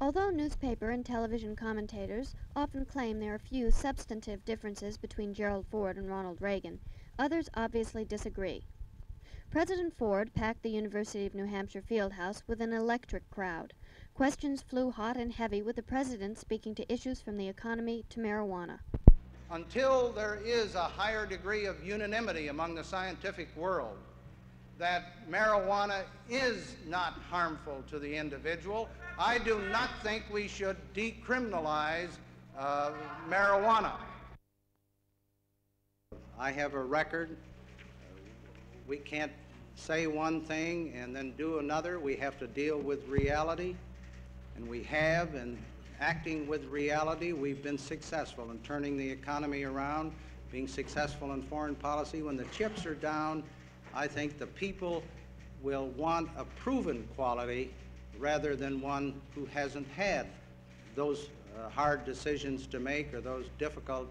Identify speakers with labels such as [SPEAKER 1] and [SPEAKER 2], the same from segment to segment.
[SPEAKER 1] Although newspaper and television commentators often claim there are few substantive differences between Gerald Ford and Ronald Reagan, others obviously disagree. President Ford packed the University of New Hampshire Fieldhouse with an electric crowd. Questions flew hot and heavy, with the president speaking to issues from the economy to marijuana.
[SPEAKER 2] Until there is a higher degree of unanimity among the scientific world that marijuana is not harmful to the individual, I do not think we should decriminalize marijuana. I have a record. We can't say one thing and then do another. We have to deal with reality, and we have, and acting with reality, we've been successful in turning the economy around, being successful in foreign policy. When the chips are down, I think the people will want a proven quality rather than one who hasn't had those hard decisions to make or those difficult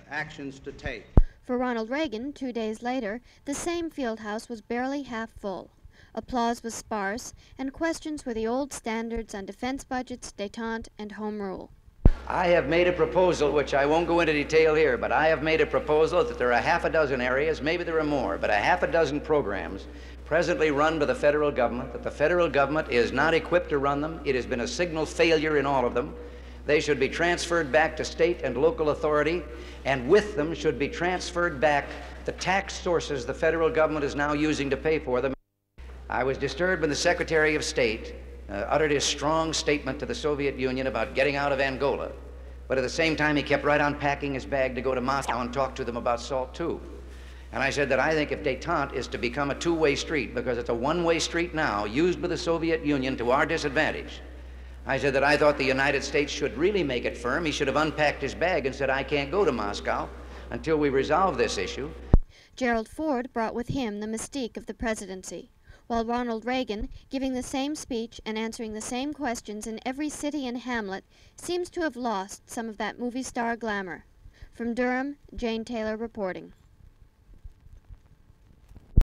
[SPEAKER 2] actions to take.
[SPEAKER 1] For Ronald Reagan, 2 days later, the same fieldhouse was barely half full. Applause was sparse, and questions were the old standards on defense budgets, detente, and home rule.
[SPEAKER 3] I have made a proposal, which I won't go into detail here, but I have made a proposal that there are half a dozen areas, maybe there are more, but a half a dozen programs presently run by the federal government, that the federal government is not equipped to run them. It has been a signal failure in all of them. They should be transferred back to state and local authority, and with them should be transferred back the tax sources the federal government is now using to pay for them. I was disturbed when the Secretary of State uttered his strong statement to the Soviet Union about getting out of Angola, but at the same time he kept right on packing his bag to go to Moscow and talk to them about SALT II. And I said that I think if detente is to become a two-way street, because it's a one-way street now, used by the Soviet Union to our disadvantage, I said that I thought the United States should really make it firm. He should have unpacked his bag and said, I can't go to Moscow until we resolve this issue.
[SPEAKER 1] Gerald Ford brought with him the mystique of the presidency, while Ronald Reagan, giving the same speech and answering the same questions in every city and hamlet, seems to have lost some of that movie star glamour. From Durham, Jane Taylor reporting.